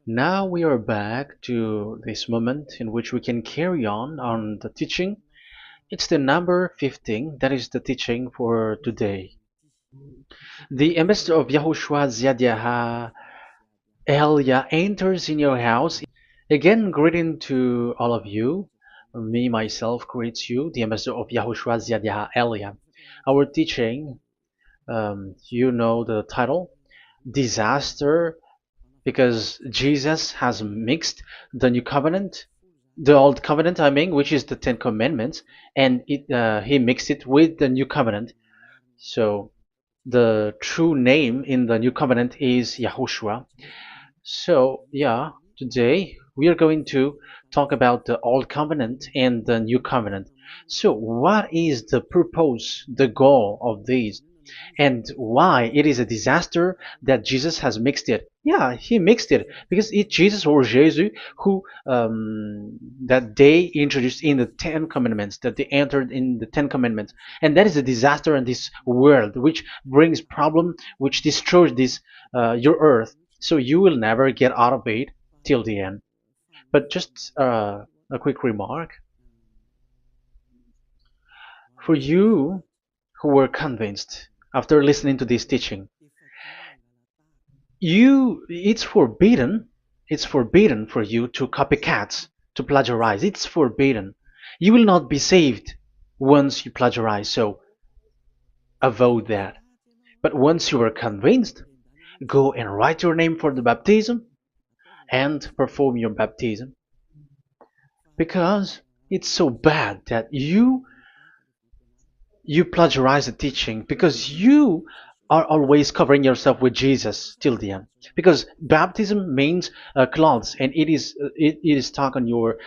Now we are back to this moment in which we can carry on the teaching. It's the number 15, that is the teaching for today. The ambassador of Yahushua YAH Elia enters in your house. Again, greeting to all of you. Me, myself, greets you, the ambassador of Yahushua YAH Elia. Our teaching, you know the title, Disaster, because Jesus has mixed the new covenant, the old covenant, I mean, which is the Ten Commandments, and he mixed it with the new covenant. So the true name in the new covenant is Yahushua. So yeah, today we are going to talk about the old covenant and the new covenant. So what is the purpose, the goal of these? And why it is a disaster that Jesus has mixed it. Yeah, he mixed it because it's Jesus or Jesus who that they introduced in the Ten Commandments, that they entered in the Ten Commandments, and that is a disaster in this world, which brings problem, which destroys this your earth. So you will never get out of it till the end. But just a quick remark for you who were convinced after listening to this teaching. It's forbidden for you to copycat, to plagiarize. It's forbidden. You will not be saved once you plagiarize, so avoid that. But once you are convinced, go and write your name for the baptism and perform your baptism, because it's so bad that you plagiarize the teaching, because you are always covering yourself with Jesus till the end. Because baptism means clothes, and it is stuck on your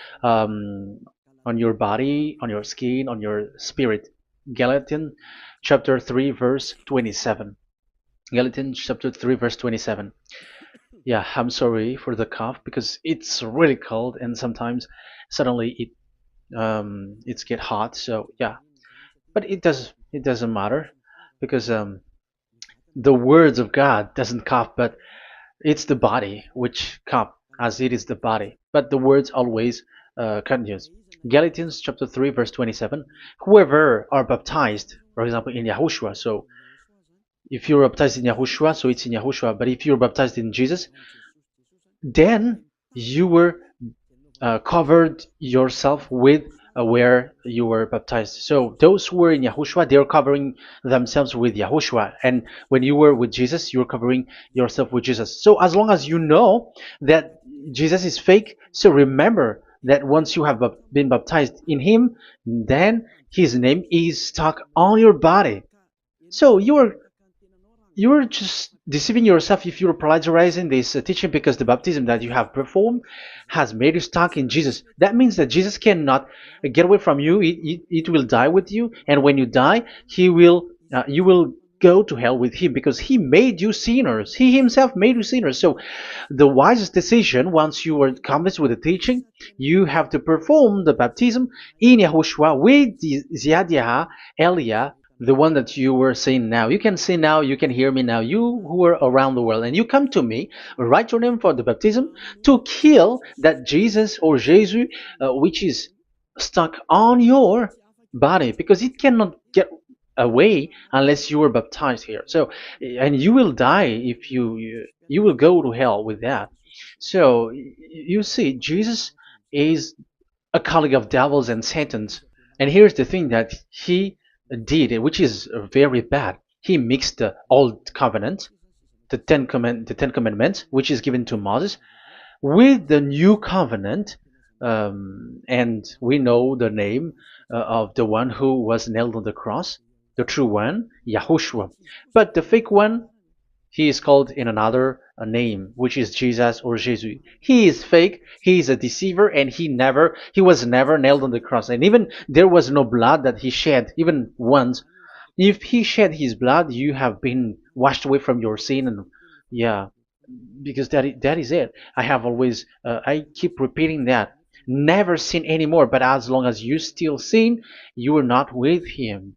body, on your skin, on your spirit. Galatians chapter 3 verse 27. Galatians chapter 3 verse 27. Yeah, I'm sorry for the cough because it's really cold and sometimes suddenly it's get hot. So yeah, but it doesn't matter because the words of God doesn't cough, but it's the body which cough, as it is the body. But the words always continues. Galatians chapter 3 verse 27. Whoever are baptized, for example, in Yahushua. So if you're baptized in Yahushua, so it's in Yahushua. But if you're baptized in Jesus, then you were covered yourself with where you were baptized. So those who were in Yahushua, they are covering themselves with Yahushua. And when you were with Jesus, you were covering yourself with Jesus. So as long as you know that Jesus is fake, so remember that once you have been baptized in him, then his name is stuck on your body. So you're just deceiving yourself if you're plagiarizing this teaching, because the baptism that you have performed has made you stuck in Jesus. That means that Jesus cannot get away from you. It will die with you, and when you die, you will go to hell with him, because he made you sinners. He himself made you sinners. So the wisest decision, once you are convinced with the teaching, you have to perform the baptism in Yahushua with the Ziad Elia, the one that you were saying now. You can see now, you can hear me now. You who are around the world and you come to me, write your name for the baptism to kill that Jesus or Jesus, which is stuck on your body, because it cannot get away unless you are baptized here. So, and you will die if you will go to hell with that. So you see, Jesus is a colleague of devils and Satans. And here's the thing that he did, which is very bad. He mixed the old covenant, the Ten Commandments, which is given to Moses, with the new covenant, and we know the name of the one who was nailed on the cross, the true one, Yahushua. But the fake one, he is called in another name, which is Jesus or Jesus. He is fake. He is a deceiver, and he was never nailed on the cross. And even there was no blood that he shed, even once. If he shed his blood, you have been washed away from your sin, and yeah, because that is it. I keep repeating that. Never sin anymore. But as long as you still sin, you are not with him.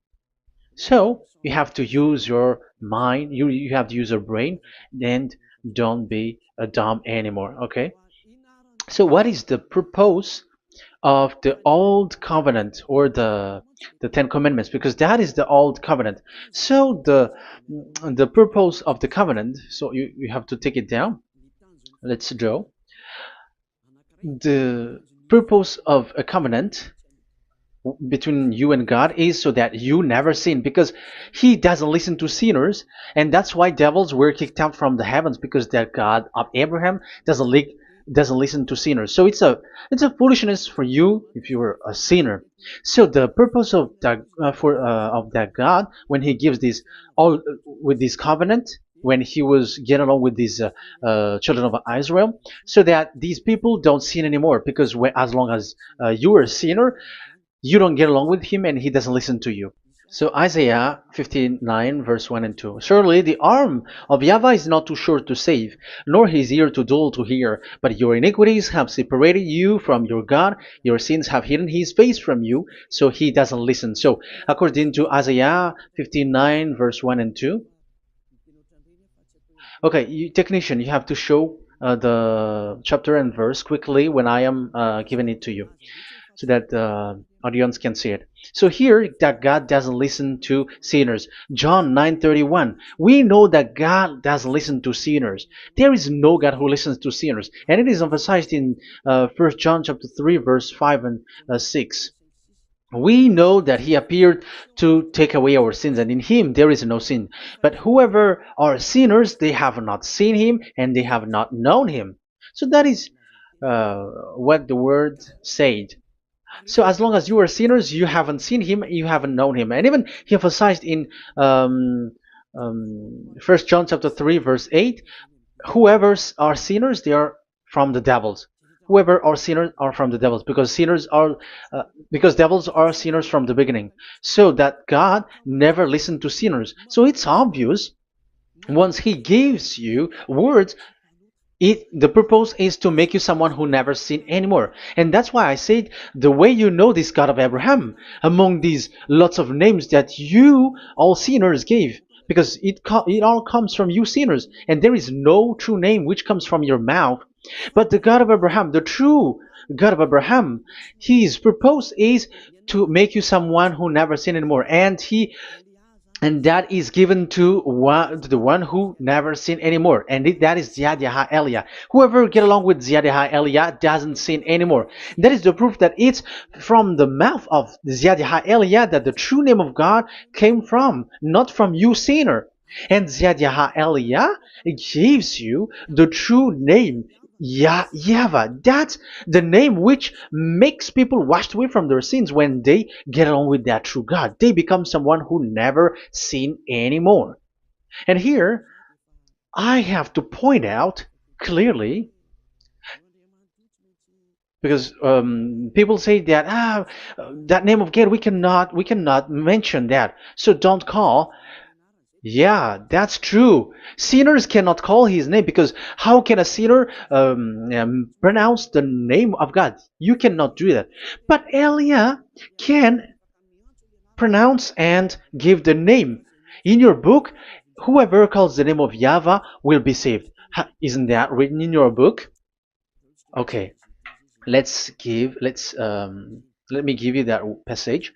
So you have to use your mind, you have to use your brain, and don't be dumb anymore. Okay, so what is the purpose of the old covenant or the Ten Commandments? Because that is the old covenant. So the purpose of the covenant, so you have to take it down. Let's draw. The purpose of a covenant between you and God is so that you never sin, because he doesn't listen to sinners, and that's why devils were kicked out from the heavens, because that God of Abraham doesn't listen to sinners. So it's a foolishness for you if you were a sinner. So the purpose of that God, when he gives this all with this covenant, when he was getting along with these children of Israel, so that these people don't sin anymore, because as long as you are a sinner, you don't get along with him and he doesn't listen to you. So Isaiah 59 verse 1 and 2. Surely the arm of YAHVAH is not too short to save, nor his ear too dull to hear. But your iniquities have separated you from your God. Your sins have hidden his face from you, so he doesn't listen. So according to Isaiah 59 verse 1 and 2. Okay, technician, you have to show the chapter and verse quickly when I am giving it to you, so that the audience can see it. So here, that God doesn't listen to sinners. John 9:31. We know that God doesn't listen to sinners. There is no God who listens to sinners, and it is emphasized in 1 John chapter 3 verse 5 and 6. We know that he appeared to take away our sins, and in him there is no sin. But whoever are sinners, they have not seen him, and they have not known him. So that is what the word said. So as long as you are sinners, you haven't seen him, you haven't known him. And even he emphasized in 1 John chapter 3 verse 8, whoever are sinners, they are from the devils. Whoever are sinners are from the devils, because because devils are sinners from the beginning. So that God never listened to sinners. So it's obvious, once he gives you words, the purpose is to make you someone who never sin anymore. And that's why I said, the way you know this God of Abraham among these lots of names that you all sinners gave, because it all comes from you sinners, and there is no true name which comes from your mouth. But the God of Abraham, the true God of Abraham, his purpose is to make you someone who never sin anymore, and that is given to the one who never sin anymore, and that is Yah Elia. Whoever get along with Yah Elia doesn't sin anymore. That is the proof that it's from the mouth of Yah Elia that the true name of God came from, not from you sinner. And Yah Elia gives you the true name, Yahvah. That's the name which makes people washed away from their sins. When they get along with that true God, they become someone who never sin anymore. And here, I have to point out clearly, because people say that that name of God, we cannot mention that, so don't call. Yeah, that's true. Sinners cannot call his name, because how can a sinner pronounce the name of God? You cannot do that. But Elia can pronounce and give the name. In your book, whoever calls the name of YAHVAH will be saved. Isn't that written in your book? Okay, let me give you that passage.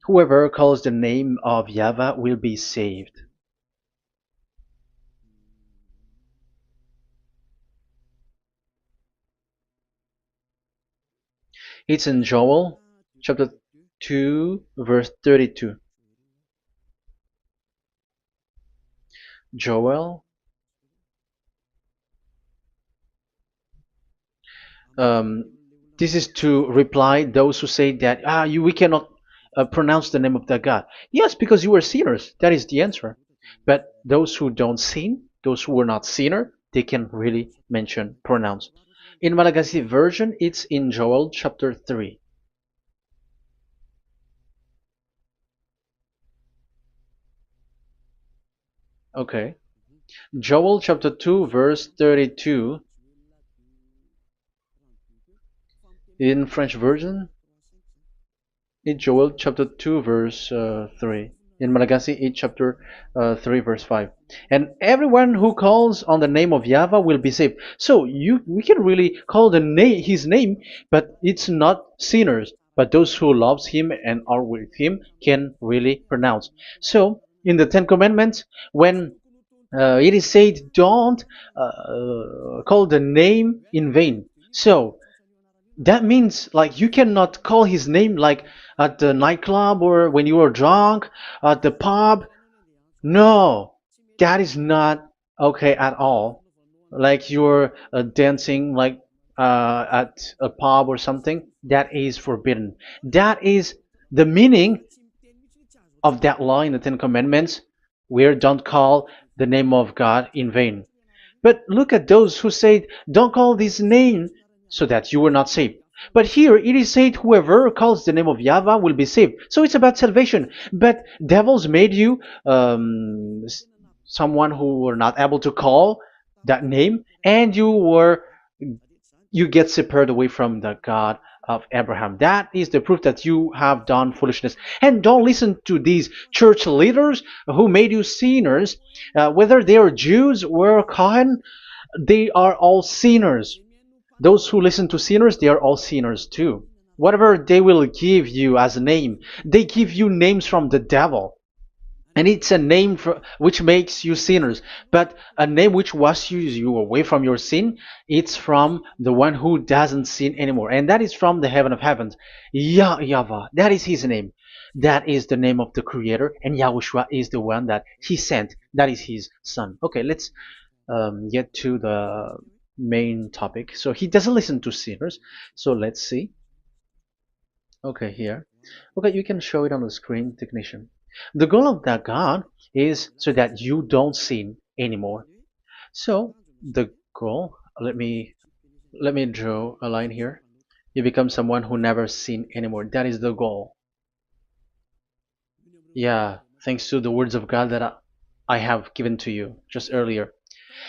Whoever calls the name of YAHVAH will be saved. It's in Joel chapter 2 verse 32. Joel, um, this is to reply those who say that we cannot pronounce the name of that God. Yes, because you are sinners. That is the answer. But those who don't sin, those who are not sinner, they can really pronounce. In Malagasy version, it's in Joel chapter 3. Okay. Joel chapter 2 verse 32. In French version, in Joel chapter 2 verse 3. In Malagasy 8 chapter 3 verse 5. And everyone who calls on the name of YAHVAH will be saved. So we can really call his name, but it's not sinners, but those who loves him and are with him can really pronounce. So in the Ten Commandments, when it is said, don't call the name in vain. So that means like you cannot call his name like at the nightclub or when you are drunk at the pub. No, that is not okay at all. Like you're dancing like at a pub or something, that is forbidden. That is the meaning of that law in the Ten Commandments, where don't call the name of God in vain. But look at those who say, don't call this name so that you will not saved. But here it is said, whoever calls the name of YAHVAH will be saved. So it's about salvation. But devils made you someone who were not able to call that name, and you get separated away from the God of Abraham. That is the proof that you have done foolishness. And don't listen to these church leaders who made you sinners, whether they are Jews or Kohen, they are all sinners. Those who listen to sinners, they are all sinners too. Whatever they will give you as a name, they give you names from the devil. And it's a name which makes you sinners, but a name which washes you away from your sin, it's from the one who doesn't sin anymore, and that is from the heaven of heavens. Yahvah, that is his name. That is the name of the creator, and Yahushua is the one that he sent. That is his son. Okay, let's get to the main topic. So he doesn't listen to sinners. So let's see. Okay, here. Okay, you can show it on the screen, technician. The goal of that God is so that you don't sin anymore. So the goal, let me draw a line here. You become someone who never sin anymore. That is the goal. Yeah, thanks to the words of God that I have given to you just earlier.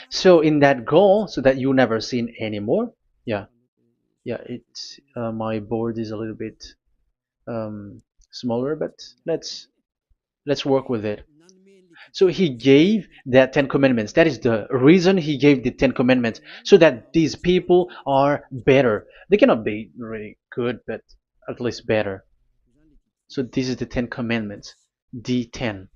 So in that goal, so that you never sin anymore. Yeah, yeah. It's my board is a little bit smaller, but let's work with it. So he gave the Ten Commandments. That is the reason he gave the Ten Commandments, so that these people are better. They cannot be really good, but at least better. So this is the Ten Commandments, D10.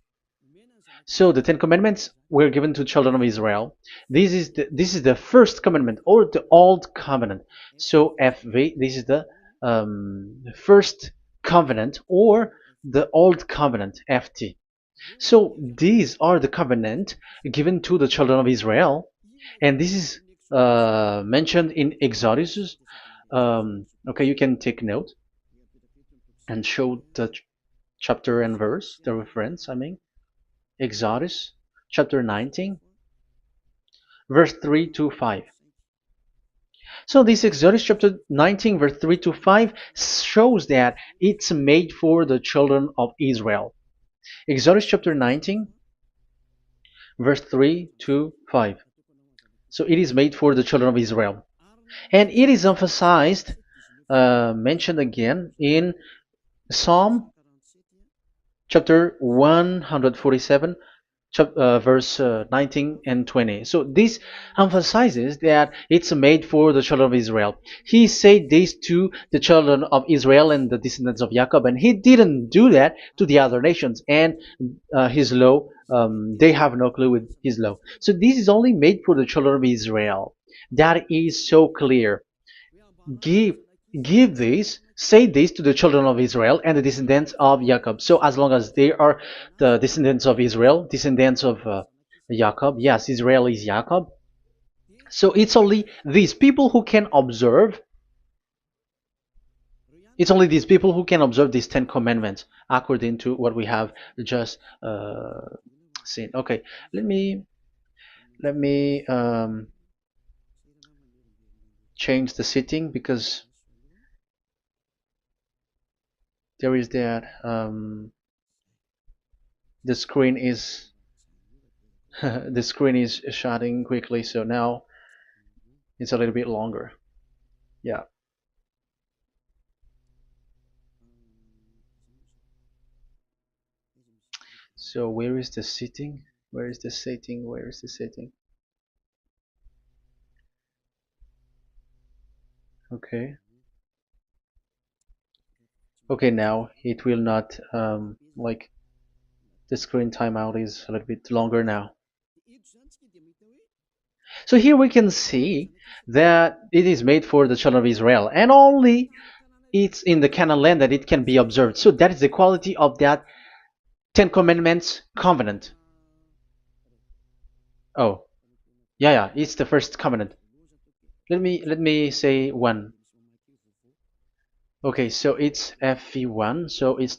So the Ten Commandments were given to children of Israel. This is the first commandment or the old covenant. So FV, this is the first covenant or the old covenant, FT. So these are the covenant given to the children of Israel, and this is mentioned in Exodus. Okay, you can take note and show the chapter and verse, the reference. I mean, Exodus chapter 19, verse 3 to 5. So this Exodus chapter 19, verse 3 to 5 shows that it's made for the children of Israel. Exodus chapter 19, verse 3 to 5. So it is made for the children of Israel. And it is emphasized, mentioned again in Psalm chapter 147, verse 19 and 20. So this emphasizes that it's made for the children of Israel. He said this to the children of Israel and the descendants of Jacob, and he didn't do that to the other nations. And his law, they have no clue with his law. So this is only made for the children of Israel. That is so clear. Give give this, say this to the children of Israel and the descendants of Jacob. So as long as they are the descendants of Israel, descendants of Jacob, yes, Israel is Jacob. So it's only these people who can observe. It's only these people who can observe these Ten Commandments according to what we have just seen. Okay, let me change the setting because there is that the screen is the screen is shutting quickly, so now it's a little bit longer. Yeah. So where is the sitting? Where is the sitting? Where is the sitting? Okay. Okay, now it will not like the screen timeout is a little bit longer now. So here we can see that it is made for the children of Israel, and only it's in the Canaan land that it can be observed. So that is the quality of that Ten Commandments covenant. Oh, yeah, it's the first covenant. Let me say one. Okay, so it's FV1, so it's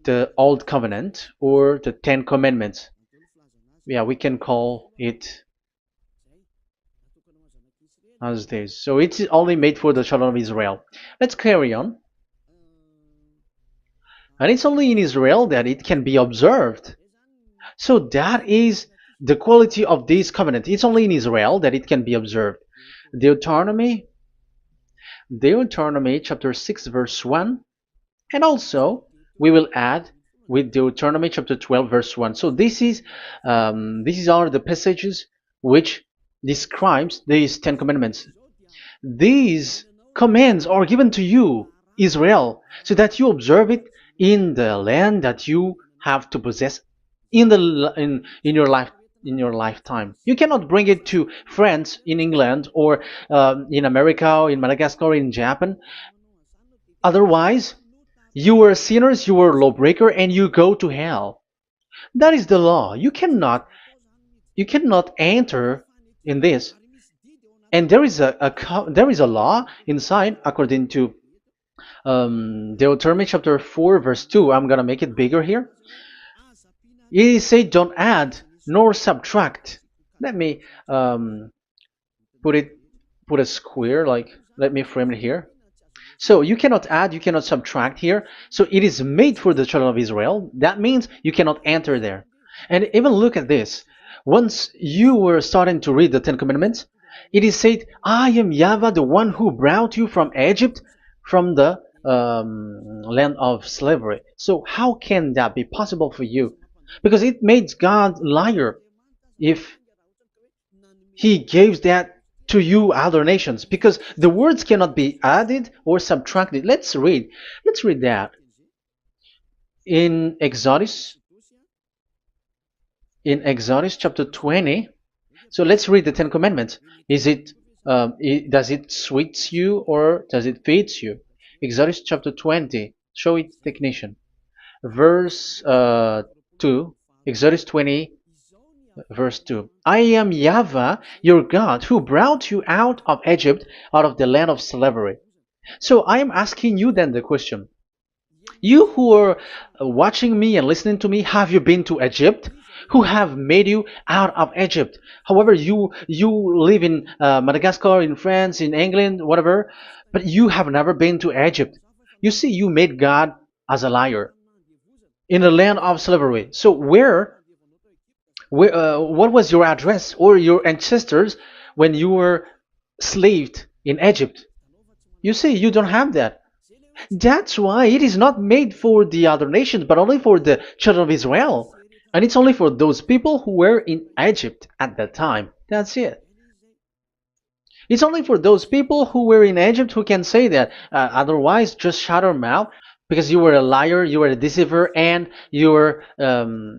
the old covenant or the Ten Commandments. Yeah, we can call it as this. So it's only made for the children of Israel. Let's carry on. And it's only in Israel that it can be observed. So that is the quality of this covenant. It's only in Israel that it can be observed. Deuteronomy, Deuteronomy chapter 6 verse 1, and also we will add with Deuteronomy chapter 12 verse 1. So these are the passages which describes these 10 commandments. These commands are given to you, Israel, so that you observe it in the land that you have to possess in your lifetime. You cannot bring it to France, in England, or in America, or in Madagascar, or in Japan. Otherwise, you were sinners, you were lawbreaker, and you go to hell. That is the law. You cannot enter in this. And there is a law inside according to Deuteronomy chapter 4 verse 2. I'm gonna make it bigger here. It says don't add nor subtract. Let me put a square, like let me frame it here. So you cannot add, you cannot subtract here. So it is made for the children of Israel. That means you cannot enter there. And even look at this. Once you were starting to read the Ten Commandments, it is said, I am YAHVAH, the one who brought you from Egypt, from the land of slavery. So how can that be possible for you? Because it makes God liar if he gives that to you other nations, because the words cannot be added or subtracted. Let's read that in Exodus chapter 20. So let's read the Ten Commandments. Does it sweets you or does it feeds you? Exodus chapter 20. Show it, technician. Verse 2. Exodus 20 verse 2. I am YAHVAH, your God, who brought you out of Egypt, out of the land of slavery. So I am asking you then the question. You who are watching me and listening to me, have you been to Egypt? Who have made you out of Egypt? However, you live in Madagascar, in France, in England, whatever, but you have never been to Egypt. You see, you made God as a liar in the land of slavery. So what was your address or your ancestors when you were slaved in Egypt? You see, you don't have that. That's why it is not made for the other nations, but only for the children of Israel. And it's only for those people who were in Egypt at that time. That's it. It's only for those people who were in Egypt who can say that. Otherwise, just shut your mouth, because you were a liar, you were a deceiver, and you were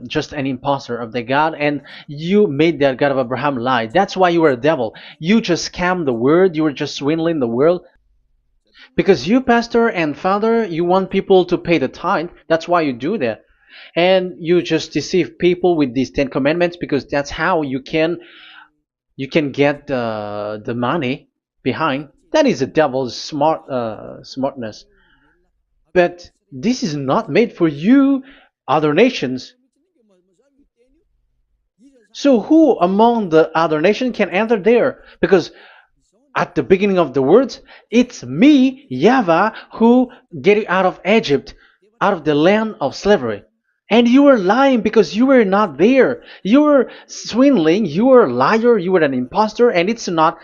just an imposter of the God, and you made that God of Abraham lie. That's why you were a devil. You just scammed the word, you were just swindling the world. Because you, pastor and father, you want people to pay the tithe. That's why you do that. And you just deceive people with these 10 commandments, because that's how you can get the money behind. That is the devil's smartness. But this is not made for you, other nations. So who among the other nations can enter there? Because at the beginning of the words, it's me, YAHVAH, who get you out of Egypt, out of the land of slavery. And you were lying because you were not there. You were swindling. You were a liar. You were an imposter. And it's not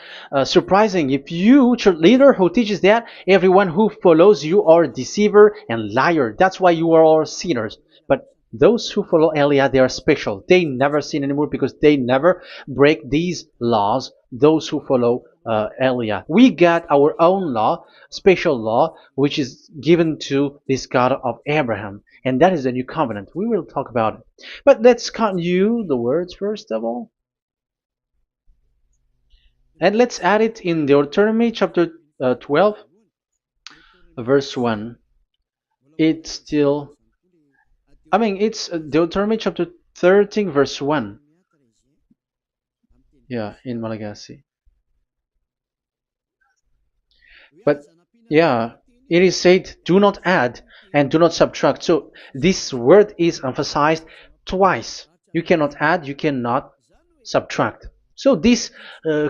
surprising if you, church leader who teaches that, everyone who follows you are a deceiver and liar. That's why you are all sinners. But those who follow Elia, they are special. They never sin anymore because they never break these laws. Those who follow Elia. We got our own law, special law, which is given to this God of Abraham. And that is the new covenant. We will talk about it. But let's continue the words first of all. And let's add it in Deuteronomy chapter 12, verse 1. It's still, it's Deuteronomy chapter 13, verse 1. Yeah, in Malagasy. But yeah, it is said, do not add and do not subtract. So this word is emphasized twice. You cannot add, you cannot subtract. So these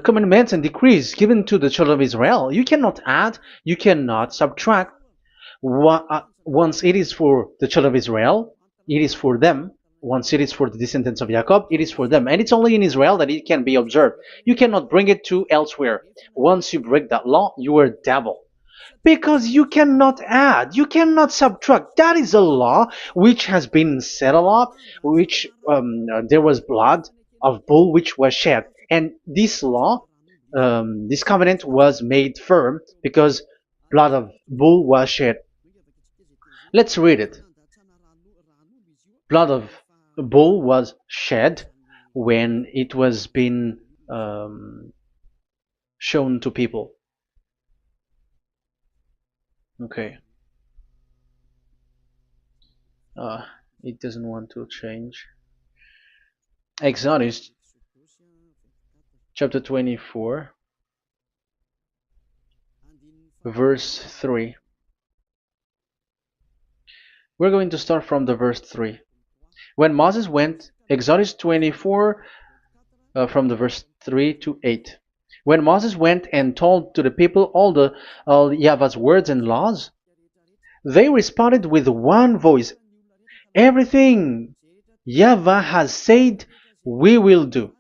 commandments and decrees given to the children of Israel, you cannot add, you cannot subtract. Once it is for the children of Israel, it is for them. Once it is for the descendants of Jacob, it is for them. And it's only in Israel that it can be observed. You cannot bring it to elsewhere. Once you break that law, you are devil. Because you cannot add, you cannot subtract. That is a law which has been settled up, which there was blood of bull which was shed. And this law, this covenant was made firm because blood of bull was shed. Let's read it. Blood of bull was shed when it was been shown to people. Okay. It doesn't want to change. Exodus chapter 24, verse 3. We're going to start from the verse 3. When Moses went, Exodus 24, from the verse 3 to 8. When Moses went and told to the people all YAHVAH's words and laws, they responded with one voice, everything YAHVAH has said, we will do.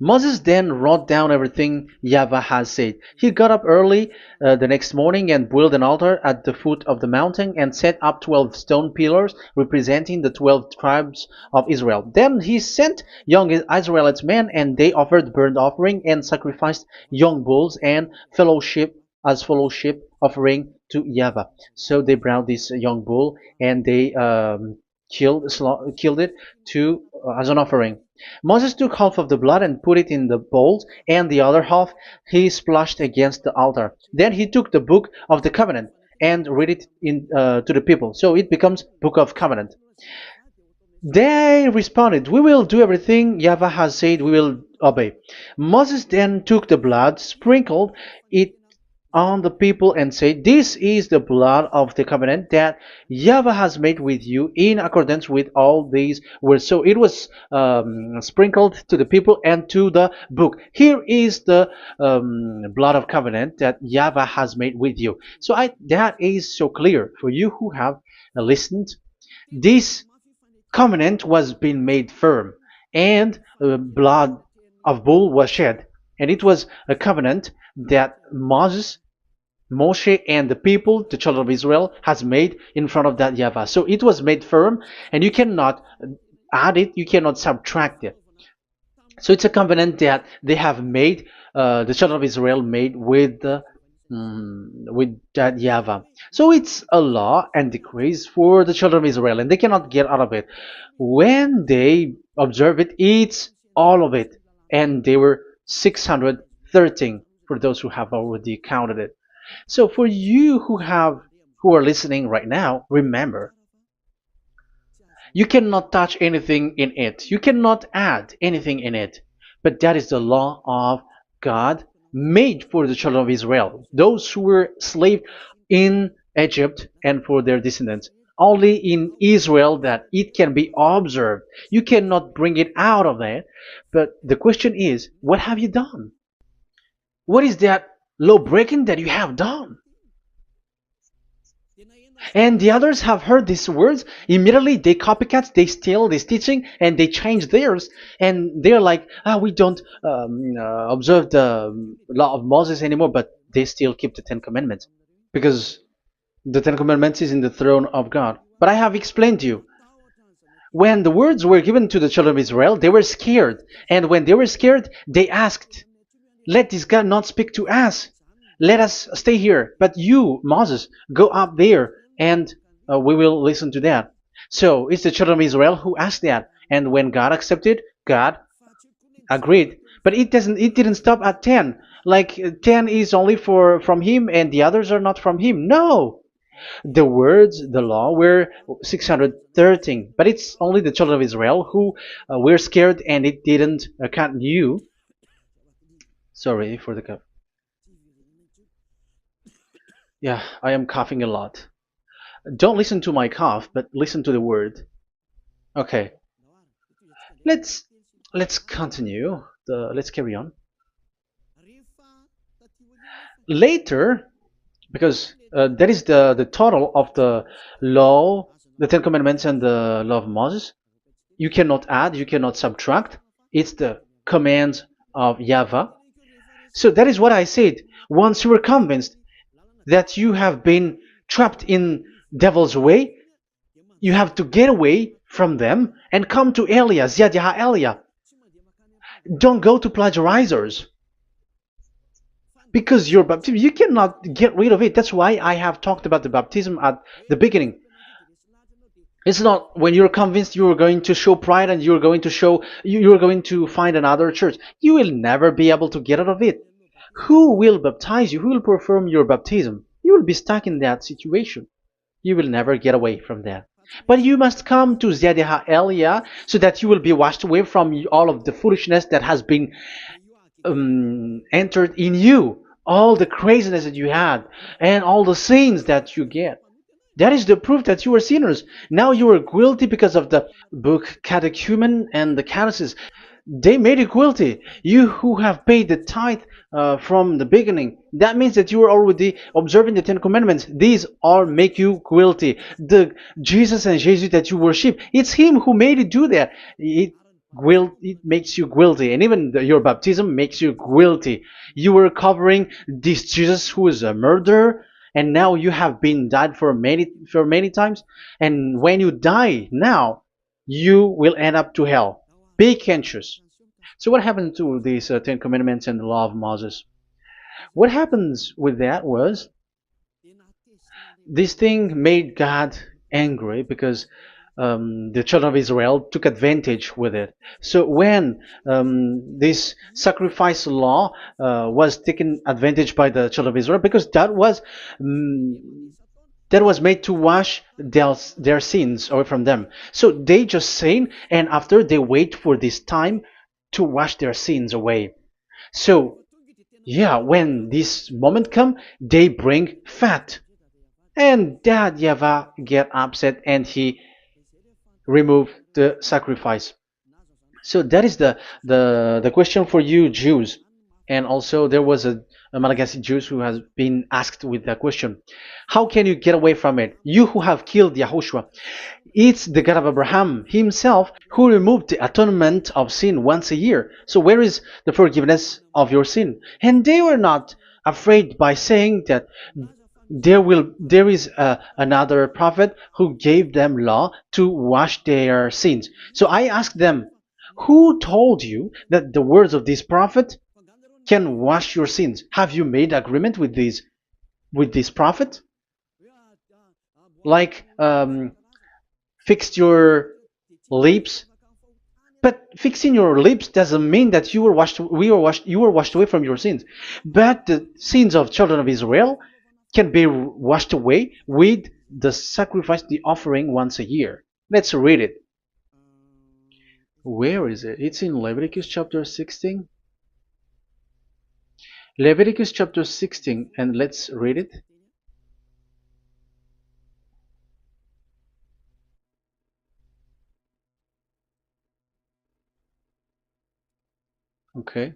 Moses then wrote down everything YAHVAH has said. He got up early the next morning and built an altar at the foot of the mountain and set up 12 stone pillars representing the 12 tribes of Israel. Then he sent young Israelite men, and they offered burnt offering and sacrificed young bulls and fellowship offering to YAHVAH. So they brought this young bull and they killed it as an offering. Moses took half of the blood and put it in the bowls, and the other half he splashed against the altar. Then he took the book of the covenant and read it to the people. So it becomes book of covenant. They responded, we will do everything YAHVAH has said, we will obey. Moses then took the blood, sprinkled it on the people and said, this is the blood of the covenant that YAHVAH has made with you in accordance with all these words. So it was sprinkled to the people and to the book. Here is the blood of covenant that YAHVAH has made with you. So that is so clear for you who have listened. This covenant was being made firm, and blood of bull was shed. And it was a covenant that Moshe and the people, the children of Israel, has made in front of that YAHVAH. So it was made firm, and you cannot add it, you cannot subtract it. So it's a covenant that they have made, the children of Israel made with that YAHVAH. So it's a law and decrees for the children of Israel, and they cannot get out of it. When they observe it, it's all of it. And they were 613 for those who have already counted it. So for you who are listening right now, remember, you cannot touch anything in it. You cannot add anything in it. But that is the law of God made for the children of Israel, those who were slaves in Egypt and for their descendants. Only in Israel that it can be observed. You cannot bring it out of there. But the question is, what have you done? What is that law breaking that you have done? And the others have heard these words. Immediately, they copycats, they steal this teaching, and they change theirs. And they're like, ah, we don't observe the law of Moses anymore, but they still keep the Ten Commandments because the Ten Commandments is in the throne of God. But I have explained to you, when the words were given to the children of Israel, they were scared. And when they were scared, they asked, let this God not speak to us. Let us stay here. But you, Moses, go up there and we will listen to that. So it's the children of Israel who asked that. And when God accepted, God agreed. But it didn't stop at 10. Like 10 is only for from him and the others are not from him. No. The words, the law were 613. But it's only the children of Israel who were scared and it didn't count you. Sorry for the cup. Yeah, I am coughing a lot. Don't listen to my cough, but listen to the word. Okay, let's let's continue. Let's carry on. Later, because that is the total of the law, the Ten Commandments, and the law of Moses. You cannot add, you cannot subtract. It's the commands of YAHVAH. So that is what I said. Once you are convinced that you have been trapped in devil's way, you have to get away from them and come to Elia, Ziad Elia. Don't go to plagiarizers because your baptism, you cannot get rid of it. That's why I have talked about the baptism at the beginning. It's not when you're convinced you're going to show pride and you're going to show you're going to find another church. You will never be able to get out of it. Who will baptize you? Who will perform your baptism? You will be stuck in that situation. You will never get away from that. But you must come to Zediha Elia so that you will be washed away from all of the foolishness that has been entered in you, all the craziness that you had, and all the sins that you get. That is the proof that you are sinners. Now you are guilty because of the book Catechumen and the Catechism. They made you guilty. You who have paid the tithe from the beginning. That means that you are already observing the Ten Commandments. These all make you guilty. The Jesus and Jesus that you worship, it's Him who made you do that. It makes you guilty, and even your baptism makes you guilty. You were covering this Jesus who is a murderer, and now you have been died for many times. And when you die now, you will end up to hell. Be conscious. So what happened to these Ten Commandments and the law of Moses? What happens with that was this thing made God angry because the children of Israel took advantage with it. So when this sacrifice law was taken advantage by the children of Israel, because that was made to wash their sins away from them. So they just sin, and after they wait for this time to wash their sins away. So yeah, when this moment come, they bring fat, and that Yahweh get upset and he remove the sacrifice. So that is the question for you Jews, and also there was a Malagasy Jews who has been asked with that question: how can you get away from it? You who have killed YAHOSHUAH. It's the God of Abraham himself who removed the atonement of sin once a year. So where is the forgiveness of your sin? And they were not afraid by saying that there is another prophet who gave them law to wash their sins. So I asked them, who told you that the words of this prophet can wash your sins? Have you made agreement with this prophet? Like fixed your lips, but fixing your lips doesn't mean that you were washed away from your sins. But the sins of children of Israel can be washed away with the sacrifice, the offering once a year. Let's read it. Where is it? It's in Leviticus chapter 16. Leviticus chapter 16, and let's read it. Okay.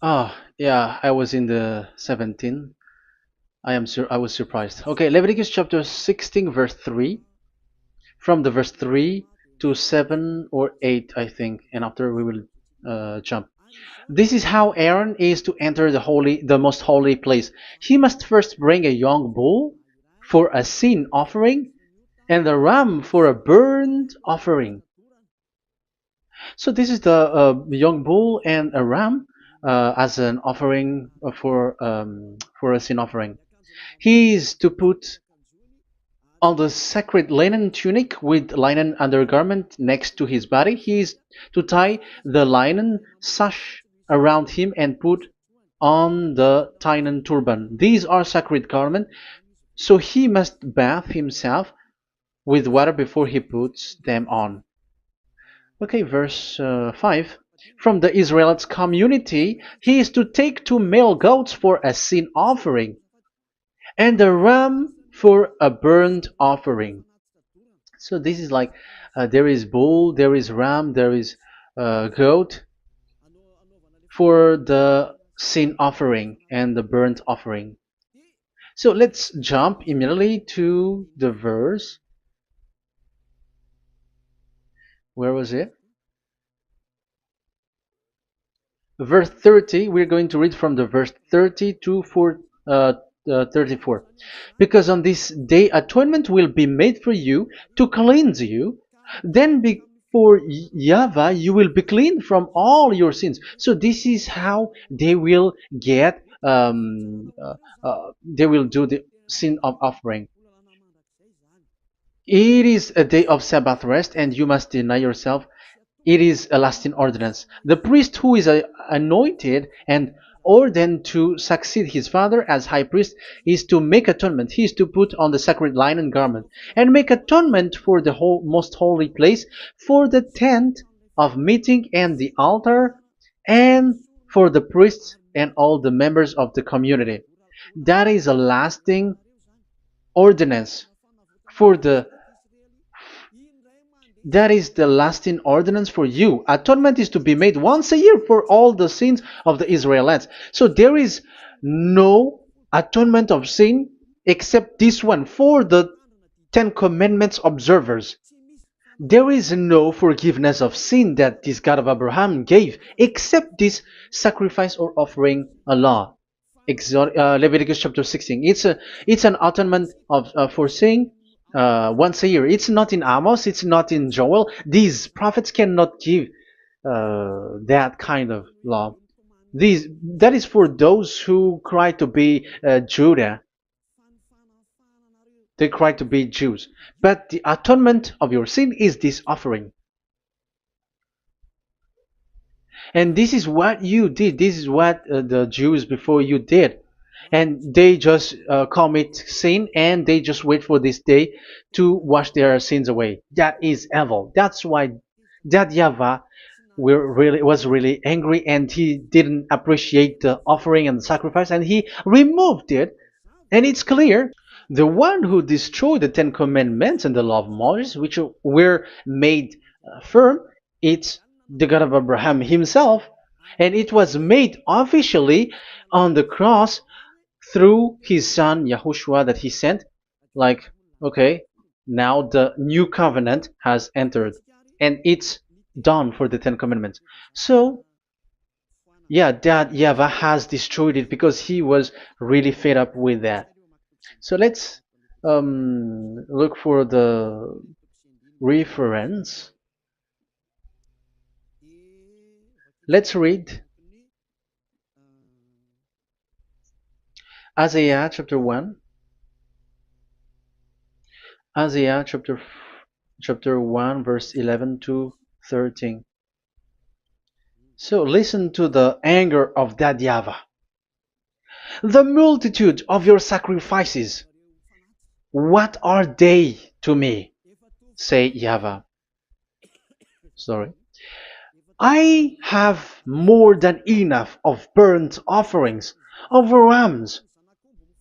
Oh, yeah, I was in the 17. I was surprised. Okay, Leviticus chapter 16 verse 3, from the verse 3 to 7 or 8, I think, and after we will jump. This is how Aaron is to enter the most holy place. He must first bring a young bull for a sin offering and a ram for a burnt offering. So this is the young bull and a ram as an offering for a sin offering. He is to put on the sacred linen tunic with linen undergarment next to his body. He is to tie the linen sash around him and put on the linen turban. These are sacred garments, so he must bath himself with water before he puts them on. Okay, verse 5. From the Israelites' community, he is to take two male goats for a sin offering and a ram for a burnt offering. So this is like there is bull, there is ram, there is goat for the sin offering and the burnt offering. So let's jump immediately to the verse. Where was it? Verse 30. We're going to read from the verse 30 to 34. Because on this day atonement will be made for you to cleanse you. Then before YAHVAH you will be clean from all your sins. So this is how they will get. They will do the sin of offering. It is a day of Sabbath rest, and you must deny yourself. It is a lasting ordinance. The priest who is anointed and ordained to succeed his father as high priest is to make atonement. He is to put on the sacred linen garment and make atonement for the most holy place, for the tent of meeting and the altar, and for the priests and all the members of the community. That is a lasting ordinance for the that is the lasting ordinance for you. Atonement is to be made once a year for all the sins of the Israelites. So there is no atonement of sin except this one for the Ten Commandments observers. There is no forgiveness of sin that this God of Abraham gave except this sacrifice or offering a law. Leviticus chapter 16. It's an atonement of for sin once a year. It's not in Amos. It's not in Joel. These prophets cannot give that kind of law. That is for those who cry to be Judah. They cry to be Jews. But the atonement of your sin is this offering. And this is what you did. This is what the Jews before you did. And they just commit sin and they just wait for this day to wash their sins away. That is evil. That's why that YAHVAH was really angry and he didn't appreciate the offering and the sacrifice and he removed it. And it's clear the one who destroyed the Ten Commandments and the law of Moses, which were made firm, it's the God of Abraham himself. And it was made officially on the cross through his son YAHOSHUAH that he sent. Like, okay, now the new covenant has entered and it's done for the Ten Commandments. So, yeah, that YAHVAH has destroyed it because he was really fed up with that. So let's look for the reference. Let's read Isaiah chapter 1. Isaiah chapter 1 verse 11 to 13. So listen to the anger of that YAHVAH. The multitude of your sacrifices, what are they to me? Say YAHVAH. Sorry. I have more than enough of burnt offerings, of rams,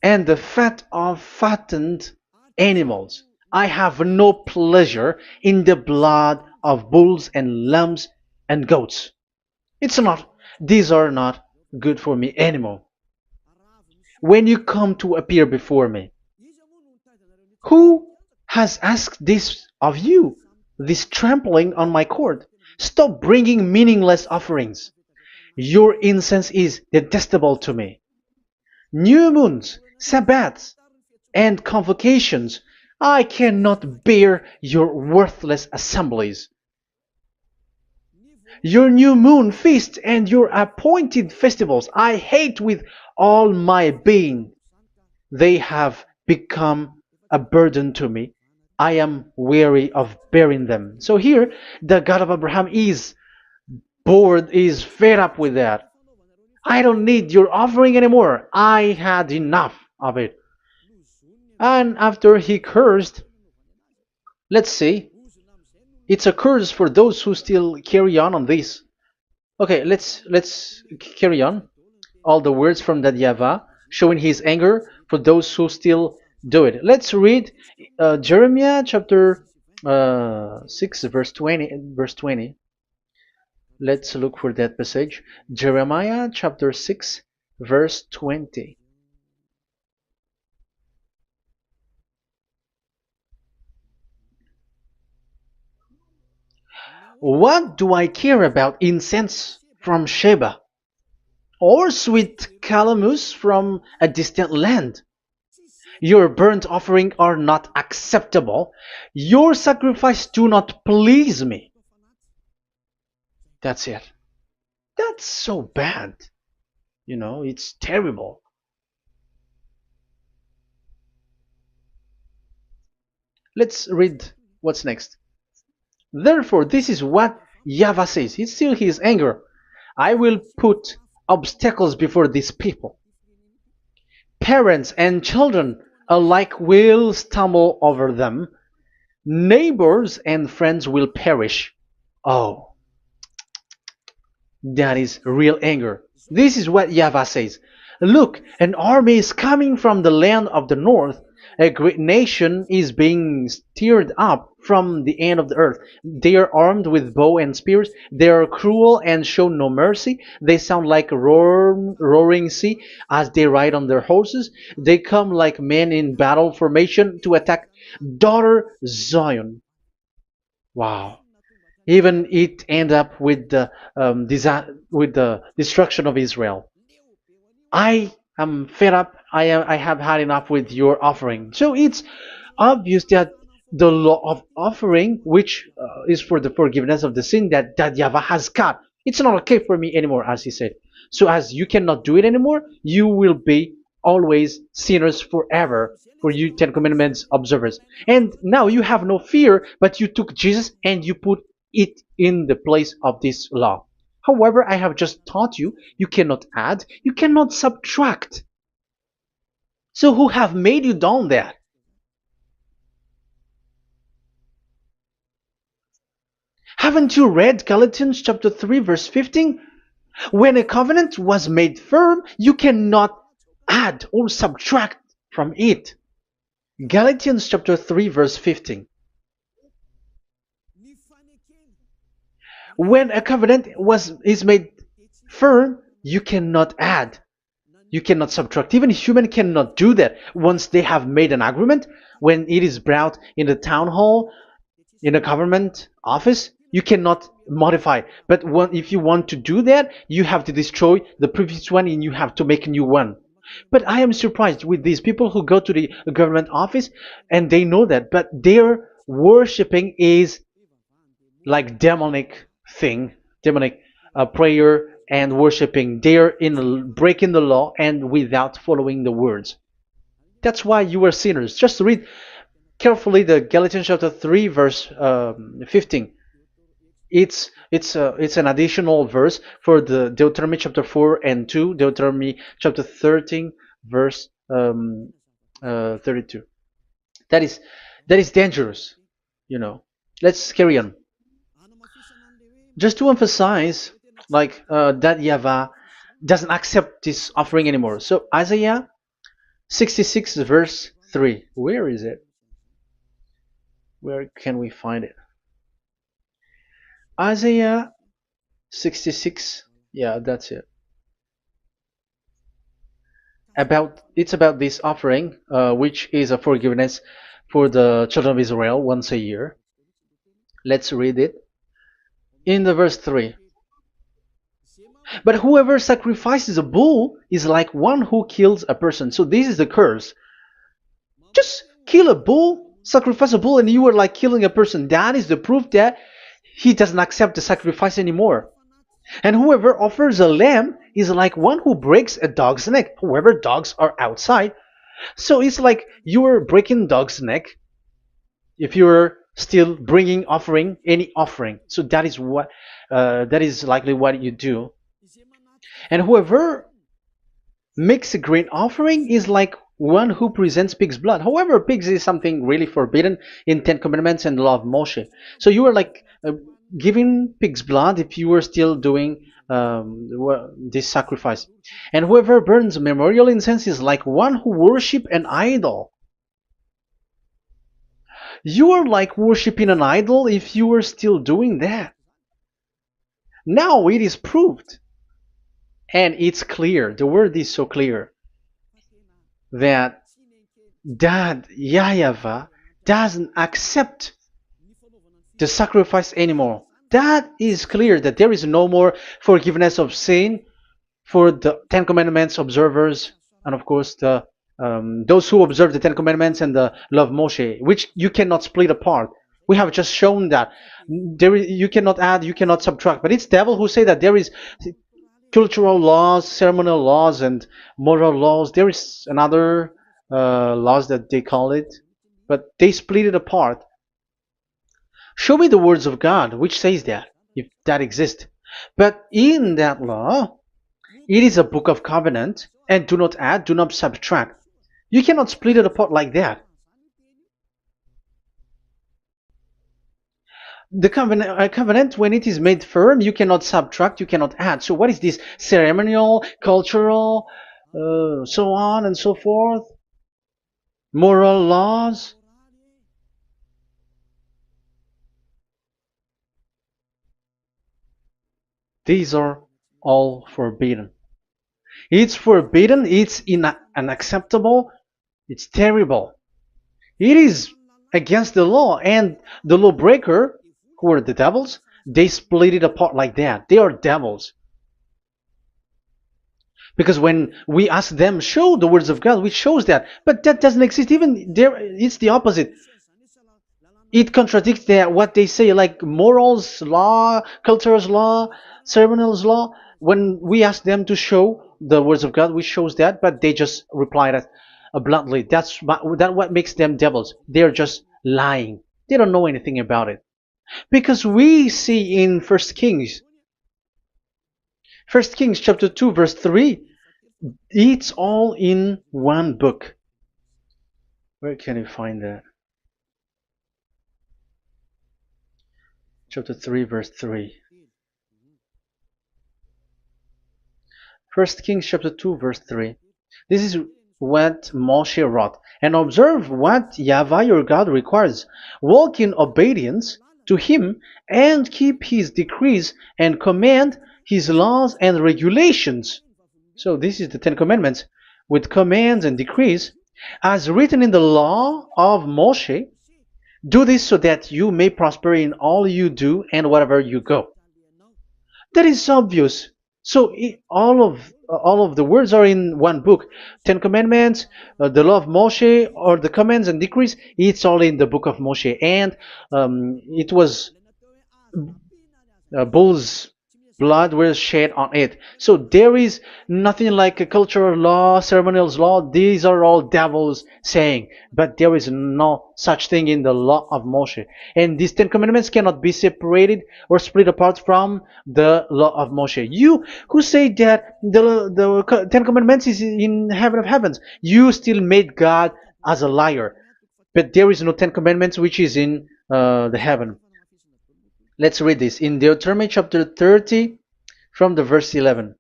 and the fat of fattened animals. I have no pleasure in the blood of bulls and lambs and goats. These are not good for me anymore. When you come to appear before me, who has asked this of you? This trampling on my court. Stop bringing meaningless offerings. Your incense is detestable to me. New moons, Sabbaths, and convocations. I cannot bear your worthless assemblies. Your new moon feast and your appointed festivals I hate with all my being. They have become a burden to me. I am weary of bearing them. So here, the God of Abraham is bored, is fed up with that. I don't need your offering anymore. I had enough of it. And after he cursed, let's see, it's a curse for those who still carry on this. Okay, let's carry on. All the words from that YAHVAH showing his anger for those who still do it. Let's read Jeremiah chapter 6 verse 20 verse 20. Let's look for that passage. Jeremiah chapter 6 verse 20. What do I care about incense from Sheba or sweet calamus from a distant land? Your burnt offering are not acceptable. Your sacrifice do not please me. That's it. That's so bad. It's terrible. Let's read what's next. Therefore, this is what YAHVAH says. It's still his anger. I will put obstacles before these people. Parents and children alike will stumble over them. Neighbors and friends will perish. Oh, that is real anger. This is what YAHVAH says. Look, an army is coming from the land of the north. A great nation is being stirred up from the end of the earth. They are armed with bow and spears. They are cruel and show no mercy. They sound like a roaring sea as they ride on their horses. They come like men in battle formation to attack daughter Zion. Wow. Even it end up with with the destruction of Israel. I am fed up. I have had enough with your offering. So it's obvious that the law of offering, which is for the forgiveness of the sin that YAHVAH has got, it's not okay for me anymore, as he said. So as you cannot do it anymore, you will be always sinners forever for you Ten Commandments observers. And now you have no fear, but you took Jesus and you put it in the place of this law. However, I have just taught you, you cannot add, you cannot subtract. So who have made you done that? Haven't you read Galatians chapter 3 verse 15? When a covenant was made firm, you cannot add or subtract from it. Galatians chapter 3 verse 15. When a covenant is made firm, you cannot add. You cannot subtract. Even human cannot do that. Once they have made an agreement, when it is brought in the town hall, in a government office, you cannot modify. But if you want to do that, you have to destroy the previous one and you have to make a new one. But I am surprised with these people who go to the government office and they know that, but their worshipping is like demonic thing, demonic prayer and worshipping. They're in breaking the law and without following the words. That's why you are sinners. Just read carefully the Galatians chapter 3 verse 15. It's an additional verse for the Deuteronomy chapter 4 and 2, Deuteronomy chapter 13 verse 32. That is dangerous, you know. Let's carry on. Just to emphasize, like that YAHVAH doesn't accept this offering anymore. So Isaiah 66 verse 3. Where is it? Where can we find it? Isaiah 66. Yeah, that's it. It's about this offering, which is a forgiveness for the children of Israel once a year. Let's read it in the verse 3. But whoever sacrifices a bull is like one who kills a person. So this is the curse. Just kill a bull, sacrifice a bull, and you are like killing a person. That is the proof that he doesn't accept the sacrifice anymore. And whoever offers a lamb is like one who breaks a dog's neck. Whoever dogs are outside. So it's like you are breaking dog's neck if you're still bringing offering any offering. So that is likely what you do. And whoever makes a grain offering is like one who presents pig's blood. However, pigs is something really forbidden in Ten Commandments and the law of Moshe. So you are like giving pig's blood if you are still doing this sacrifice. And whoever burns memorial incense is like one who worship an idol. You are like worshiping an idol if you are still doing that. Now it is proved. And it's clear, the word is so clear, that YAHVAH doesn't accept the sacrifice anymore. That is clear that there is no more forgiveness of sin for the Ten Commandments observers, and of course those who observe the Ten Commandments and the law of Moshe, which you cannot split apart. We have just shown that you cannot add, you cannot subtract. But it's devil who say that there is cultural laws, ceremonial laws, and moral laws. There is another laws that they call it, but they split it apart. Show me the words of God which says that, if that exists. But in that law, it is a book of covenant, and do not add, do not subtract. You cannot split it apart like that. The covenant, when it is made firm, you cannot subtract, you cannot add. So what is this? Ceremonial, cultural, so on and so forth? Moral laws? These are all forbidden. It's forbidden, it's unacceptable, it's terrible. It is against the law, and the lawbreaker, who are the devils, they split it apart like that. They are devils. Because when we ask them, show the words of God, which shows that, but that doesn't exist. Even there, it's the opposite. It contradicts what they say, like morals law, cultural law, ceremonial law. When we ask them to show the words of God, which shows that, but they just reply that bluntly. That's what makes them devils. They're just lying. They don't know anything about it. Because we see in First Kings chapter 2 verse 3, it's all in one book. Where can you find that? Chapter 3 verse 3. First Kings chapter 2 verse 3. This is what Moshe wrote. And observe what YAHVAH your God requires. Walk in obedience to him and keep his decrees and command his laws and regulations. So this is the Ten Commandments with commands and decrees as written in the law of Moshe. Do this so that you may prosper in all you do and wherever you go. That is obvious. So all of the words are in one book. Ten Commandments, the law of Moshe, or the commands and decrees. It's all in the book of Moshe, and it was bull's blood was shed on it. So there is nothing like a cultural law, ceremonial law. These are all devils saying, but there is no such thing in the law of Moshe. And these Ten Commandments cannot be separated or split apart from the law of Moshe. You who say that the Ten Commandments is in heaven of heavens, you still made God as a liar. But there is no Ten Commandments which is in the heaven. Let's read this in Deuteronomy chapter 30 from the verse 11.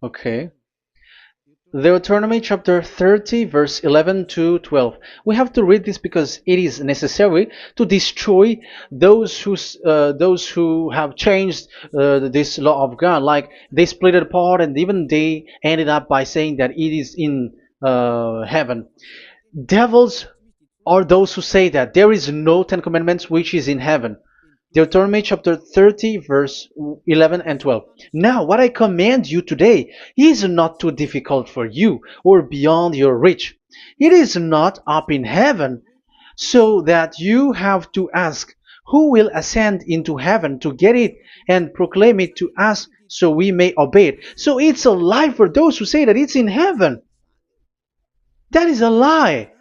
Okay. Deuteronomy chapter 30 verse 11 to 12. We have to read this because it is necessary to destroy those who have changed this law of God. Like they split it apart, and even they ended up by saying that it is in heaven. Devils are those who say that there is no Ten Commandments which is in heaven. Deuteronomy chapter 30, verse 11 and 12. Now, what I command you today is not too difficult for you or beyond your reach. It is not up in heaven, so that you have to ask, who will ascend into heaven to get it and proclaim it to us so we may obey it? So it's a lie for those who say that it's in heaven. That is a lie.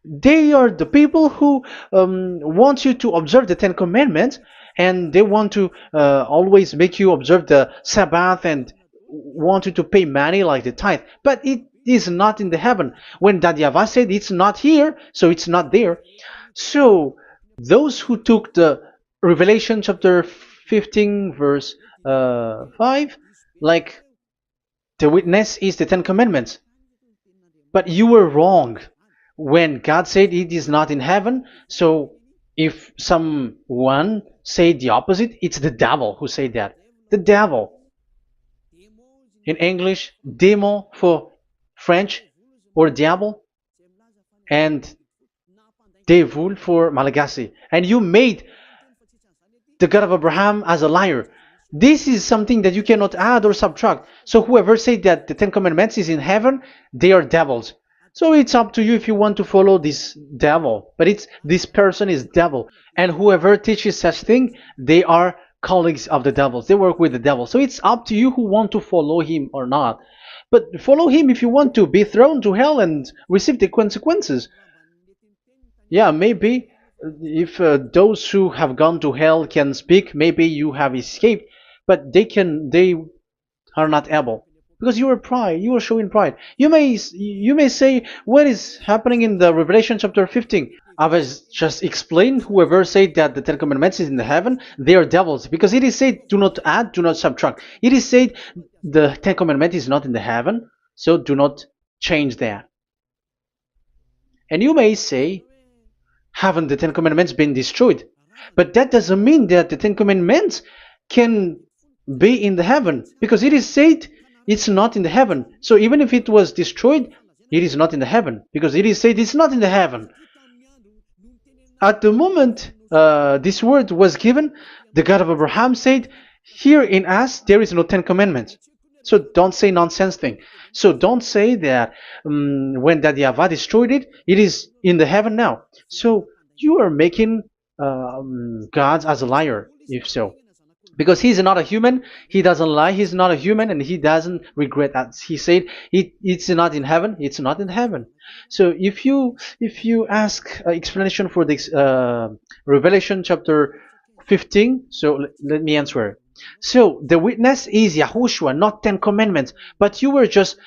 They are the people who want you to observe the Ten Commandments, and they want to always make you observe the Sabbath and want you to pay money like the tithe. But it is not in the heaven. When that YAHVAH said it's not here, so it's not there. So those who took the Revelation chapter 15 verse 5, like the witness is the Ten Commandments. But you were wrong when God said it is not in heaven. So if someone said the opposite, it's the devil who said that. The devil. In English, démon for French, or diable, and devil for Malagasy. And you made the God of Abraham as a liar. This is something that you cannot add or subtract. So whoever said that the Ten Commandments is in heaven, they are devils. So it's up to you if you want to follow this devil. But this person is devil. And whoever teaches such thing, they are colleagues of the devils. They work with the devil. So it's up to you who want to follow him or not. But follow him if you want to be thrown to hell and receive the consequences. Yeah, maybe if those who have gone to hell can speak, maybe you have escaped, but they are not able because you are showing pride. You may say, what is happening in the Revelation chapter 15? I was just explained, whoever said that the Ten Commandments is in the heaven, they are devils, because it is said, do not add, do not subtract. It is said the Ten Commandment is not in the heaven, so do not change that. And you may say, haven't the Ten Commandments been destroyed? But that doesn't mean that the Ten Commandments can be in the heaven, because it is said it's not in the heaven. So even if it was destroyed, it is not in the heaven, because it is said it's not in the heaven. At the moment this word was given, the God of Abraham said, here in us there is no Ten Commandments. So don't say nonsense thing. So don't say that when that YAHVAH destroyed it, it is in the heaven now. So you are making God as a liar, if so. Because he's not a human, he doesn't lie, he's not a human, and he doesn't regret that. He said it's not in heaven, it's not in heaven. So if you ask explanation for this Revelation chapter 15, so let me answer. So the witness is YAHOSHUAH, not Ten Commandments, but you were just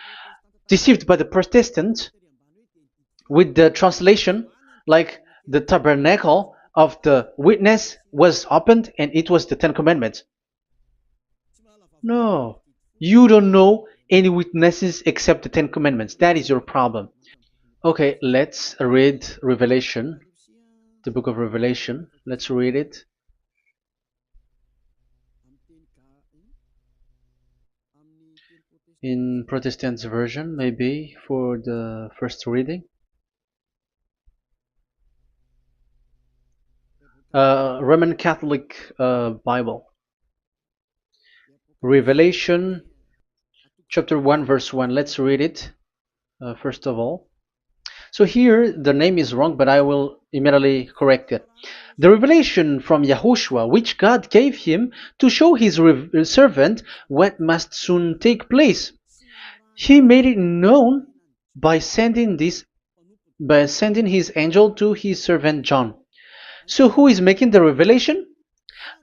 deceived by the Protestants with the translation, like the tabernacle of the witness was opened and it was the Ten Commandments. No, you don't know any witnesses except the Ten Commandments. That is your problem. Okay, let's read Revelation, the book of Revelation. Let's read it. In Protestant version, maybe, for the first reading. Roman Catholic Bible. Revelation chapter 1 verse 1. Let's read it first of all. So here the name is wrong, but I will immediately correct it. The revelation from YAHOSHUAH, which God gave him to show his servant what must soon take place. He made it known by sending his angel to his servant John. So who is making the revelation?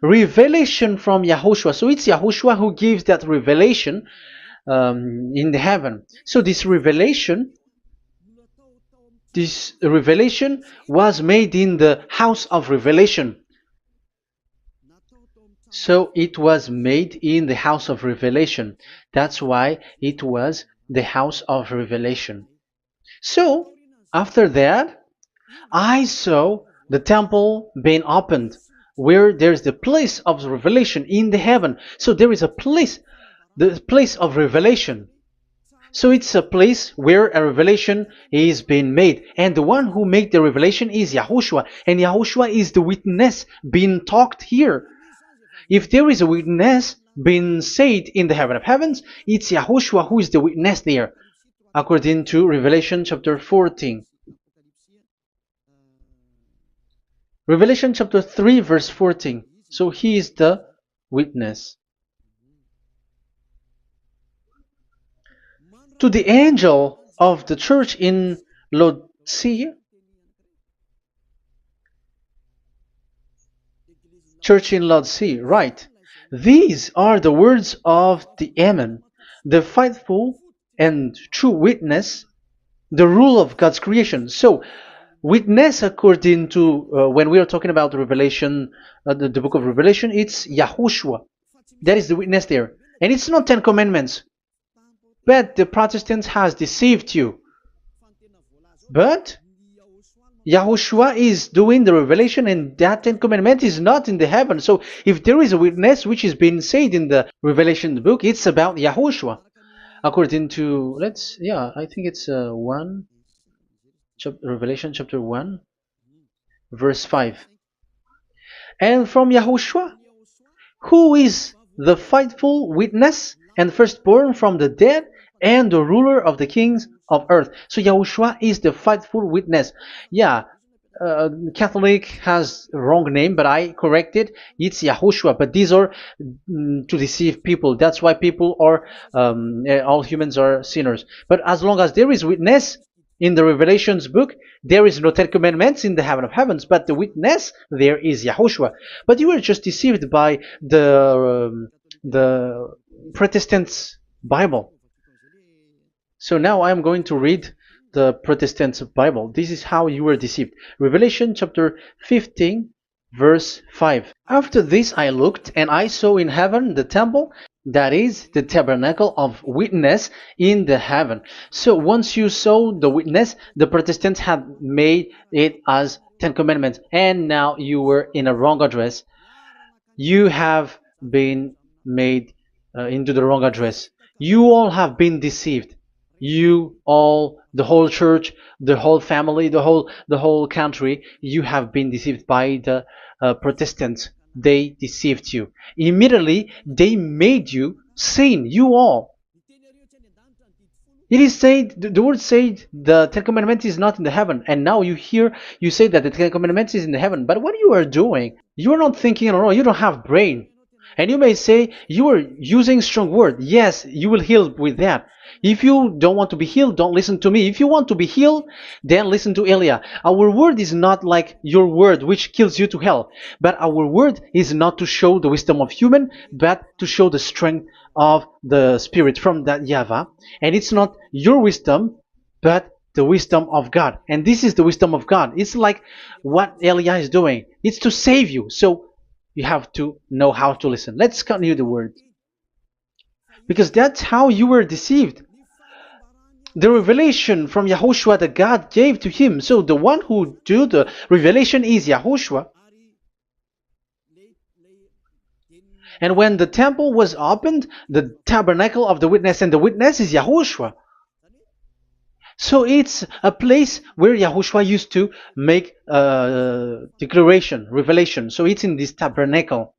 Revelation from YAHOSHUAH. So it's YAHOSHUAH who gives that revelation in the heaven. So this revelation was made in the house of revelation. So it was made in the house of revelation. That's why it was the house of revelation. So, after that, I saw the temple being opened, where there's the place of revelation in the heaven. So there is a place, the place of revelation. So it's a place where a revelation is being made. And the one who made the revelation is YAHOSHUAH. And YAHOSHUAH is the witness being talked here. If there is a witness being said in the heaven of heavens, it's YAHOSHUAH who is the witness there, according to Revelation chapter 14. Revelation chapter 3 verse 14. So he is the witness. To the angel of the church in Laodicea, church in Laodicea, right. These are the words of the Amen, the faithful and true witness, the rule of God's creation. So, witness according to, when we are talking about the Revelation, the book of Revelation, it's YAHOSHUAH. That is the witness there. And it's not 10 Commandments. But the Protestants has deceived you. But YAHOSHUAH is doing the revelation, and that 10 Commandment is not in the heaven. So if there is a witness which is being said in the Revelation book, it's about YAHOSHUAH. According to, I think it's Revelation chapter 1, verse 5. And from YAHOSHUAH, who is the faithful witness and firstborn from the dead and the ruler of the kings of earth. So YAHOSHUAH is the faithful witness. Yeah, Catholic has wrong name, but I corrected. It's YAHOSHUAH. But these are to deceive people. That's why people are, all humans are sinners. But as long as there is witness in the Revelations book, there is no 10 Commandments in the heaven of heavens, but the witness there is YAHOSHUAH. But you were just deceived by the Protestants' Bible. So now I am going to read the Protestants' Bible. This is how you were deceived. Revelation chapter 15, verse 5. After this I looked, and I saw in heaven the temple, that is the tabernacle of witness in the heaven. So once you saw the witness, the Protestants had made it as 10 Commandments, and now you were in a wrong address. You have been made into the wrong address. You all have been deceived. You all, the whole church, the whole family, the whole country, you have been deceived by the Protestants. They deceived you. Immediately, they made you sin, you all. It is said, the word said, the 10 Commandments is not in the heaven. And now you say that the 10 Commandments is in the heaven. But what you are doing, you are not thinking at all. You don't have brain. And you may say, you are using strong word. Yes, you will heal with that. If you don't want to be healed, don't listen to me. If you want to be healed, then listen to Elia. Our word is not like your word, which kills you to hell. But our word is not to show the wisdom of human, but to show the strength of the Spirit from that YAHVAH. And it's not your wisdom, but the wisdom of God. And this is the wisdom of God. It's like what Elia is doing. It's to save you. So you have to know how to listen. Let's continue the word. Because that's how you were deceived. The revelation from YAHOSHUAH that God gave to him. So the one who do the revelation is YAHOSHUAH. And when the temple was opened, the tabernacle of the witness, and the witness is YAHOSHUAH. So it's a place where YAHOSHUAH used to make declaration, revelation. So it's in this tabernacle.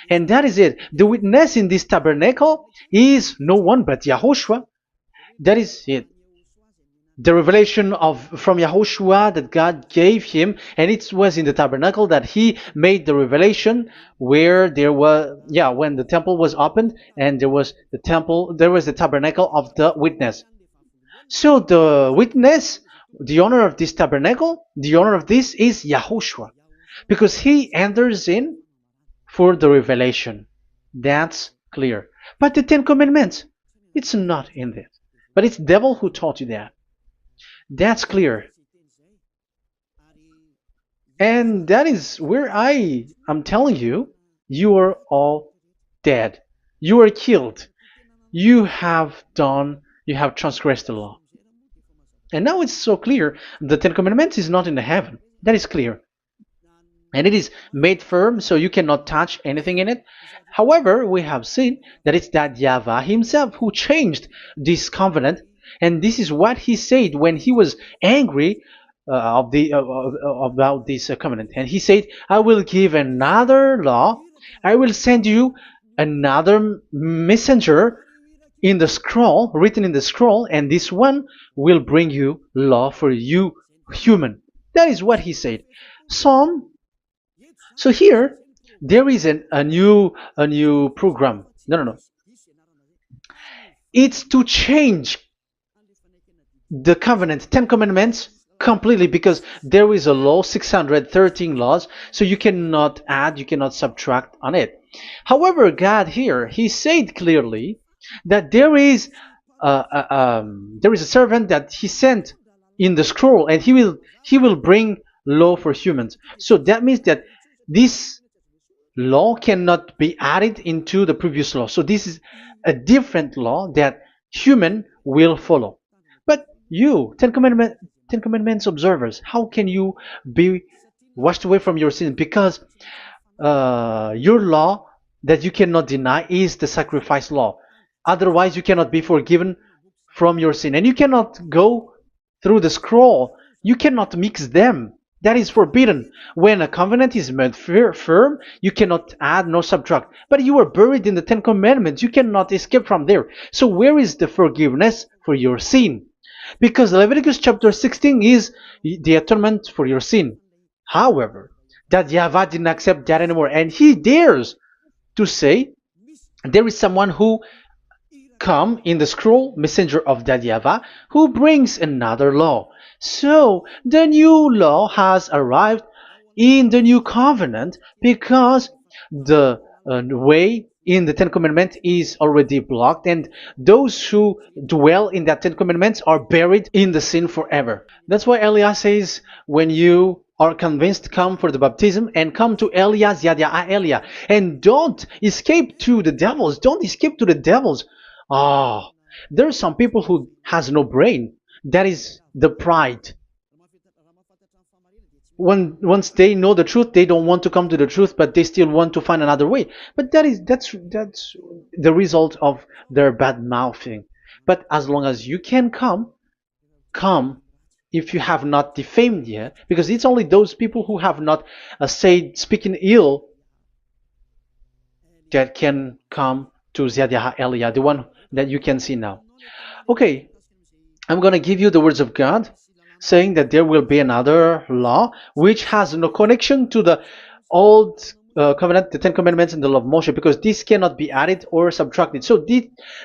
And that is it. The witness in this tabernacle is no one but YAHOSHUAH. That is it. The revelation from YAHOSHUAH that God gave him, and it was in the tabernacle that he made the revelation, where there was, when the temple was opened, and there was the tabernacle of the witness. So the witness, the owner of this tabernacle, the owner of this is YAHOSHUAH, because he enters in for the revelation. That's clear. But the 10 Commandments, it's not in it. But it's devil who taught you that. That's clear. And that is where I'm telling you, you are all dead. You are killed. You have done You have transgressed the law. And now it's so clear. The Ten Commandments is not in the heaven. That is clear. And it is made firm, so you cannot touch anything in it. However, we have seen that it's that YAHVAH himself who changed this covenant, and this is what he said when he was angry about this covenant. And he said, "I will give another law. I will send you another messenger in the scroll, written in the scroll, and this one will bring you law for you, human." That is what he said. Psalm so here there is a new program. No. It's to change the covenant, Ten Commandments completely, because there is a law, 613 laws, so you cannot add, you cannot subtract on it. However, God here, He said clearly that there is a servant that He sent in the scroll, and He will bring law for humans. So that means that this law cannot be added into the previous law. So this is a different law that human will follow. But you, Ten Commandments observers, how can you be washed away from your sins? Because your law that you cannot deny is the sacrifice law. Otherwise, you cannot be forgiven from your sin. And you cannot go through the scroll. You cannot mix them. That is forbidden. When a covenant is made firm, you cannot add nor subtract. But you are buried in the Ten Commandments. You cannot escape from there. So where is the forgiveness for your sin? Because Leviticus chapter 16 is the atonement for your sin. However, that YAHVAH didn't accept that anymore. And he dares to say there is someone who come in the scroll, messenger of that YAHVAH, who brings another law. So the new law has arrived in the new covenant because the way in the Ten Commandments is already blocked, and those who dwell in that Ten Commandments are buried in the sin forever. That's why Elias says, when you are convinced, come for the baptism and come to Elias, Yadiah, Elia, and don't escape to the devils. Don't escape to the devils. Ah, there are some people who has no brain. That is the pride. Once they know the truth, they don't want to come to the truth, but they still want to find another way. But that's the result of their bad mouthing. But as long as you can come if you have not defamed yet, because it's only those people who have not said speaking ill that can come to Ziyadiah Elia, the one that you can see now. Okay, I'm going to give you the words of God saying that there will be another law which has no connection to the old covenant, the Ten Commandments and the law of Moshe, because this cannot be added or subtracted. So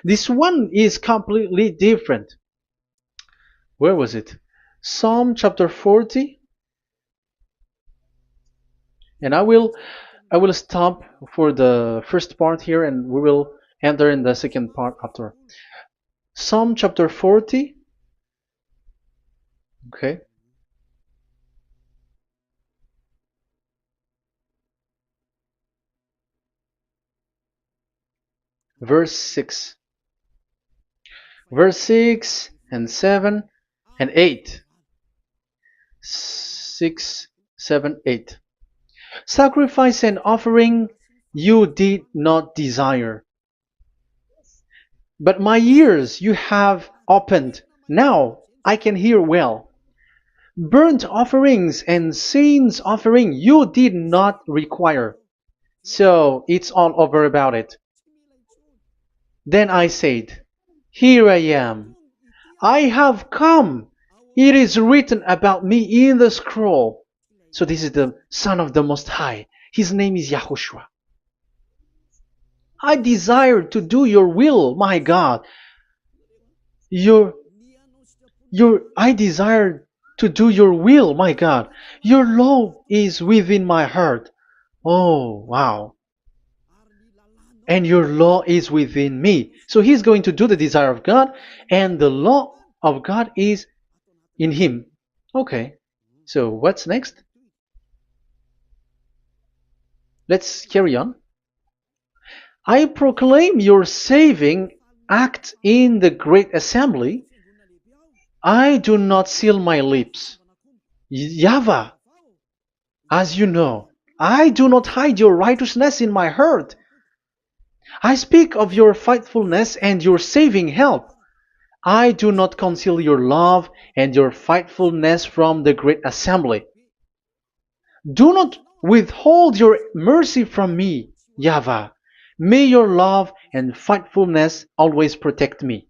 this one is completely different. Where was it? Psalm chapter 40. And I will stop for the first part here, and we will enter in the second part after. Psalm chapter 40. Okay. Verse 6. Verse 6 and 7 and 8. 6, 7, 8. Sacrifice and offering you did not desire, but my ears you have opened. Now I can hear well. Burnt offerings and sins offering you did not require. So it's all over about it. Then I said, here I am. I have come. It is written about me in the scroll. So this is the Son of the Most High. His name is YAHOSHUAH. I desire to do your will, my God. I desire to do your will, my God. Your law is within my heart. Oh, wow. And your law is within me. So he's going to do the desire of God, and the law of God is in him. Okay. So what's next? Let's carry on. I proclaim your saving act in the great assembly, I do not seal my lips. YAHVAH, as you know, I do not hide your righteousness in my heart. I speak of your faithfulness and your saving help. I do not conceal your love and your faithfulness from the great assembly. Do not withhold your mercy from me, YAHVAH. May your love and faithfulness always protect me.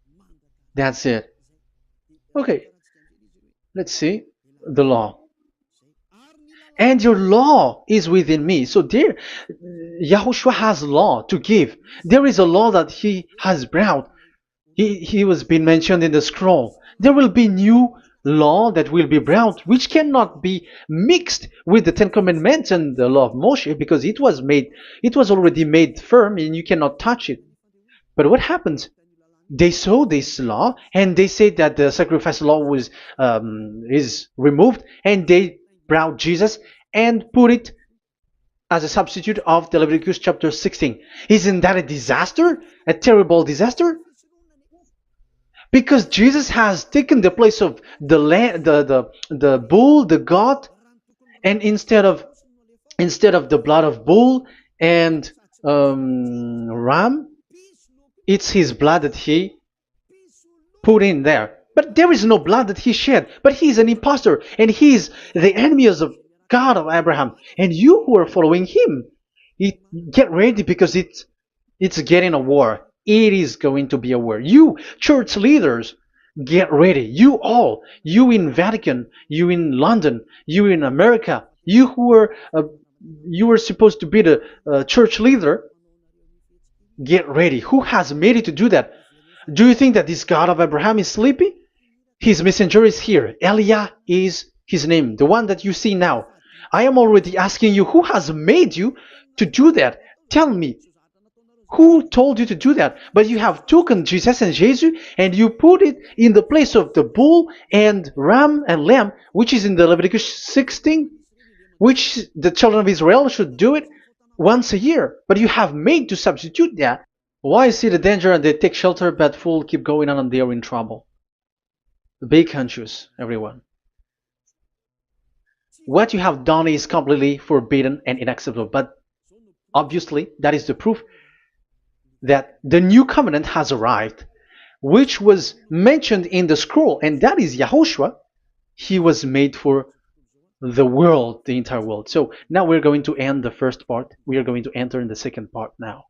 That's it. Okay, let's see the law. And your law is within me. So there, Yahushua has law to give. There is a law that he has brought. He was being mentioned in the scroll. There will be new law that will be brought, which cannot be mixed with the Ten Commandments and the law of Moshe, because it was already made firm, and you cannot touch it. But what happens? They saw this law, and they said that the sacrifice law was is removed, and they brought Jesus and put it as a substitute of the Leviticus chapter 16. Isn't that a disaster? A terrible disaster? Because Jesus has taken the place of the bull, the goat, and instead of the blood of bull and ram, it's his blood that he put in there. But there is no blood that he shed. But he is an impostor, and he is the enemy of God of Abraham. And you who are following him, get ready, because it's getting a war. It is going to be a war. You church leaders, get ready. You all, you in Vatican, you in London, you in America, you who are supposed to be the church leader, get ready. Who has made it to do that? Do you think that this God of Abraham is sleepy? His messenger is here. Eliah is his name, the one that you see now. I am already asking you, who has made you to do that? Tell me, who told you to do that? But you have taken Jesus and Jesus, and you put it in the place of the bull and ram and lamb, which is in the Leviticus 16, which the children of Israel should do it once a year. But you have made to substitute that. Why see the danger and they take shelter, but fool keep going on and they are in trouble? Be conscious, everyone. What you have done is completely forbidden and unacceptable. But obviously, that is the proof that the new covenant has arrived, which was mentioned in the scroll, and that is YAHOSHUAH. He was made for the world, the entire world. So now we're going to end the first part. We are going to enter in the second part now.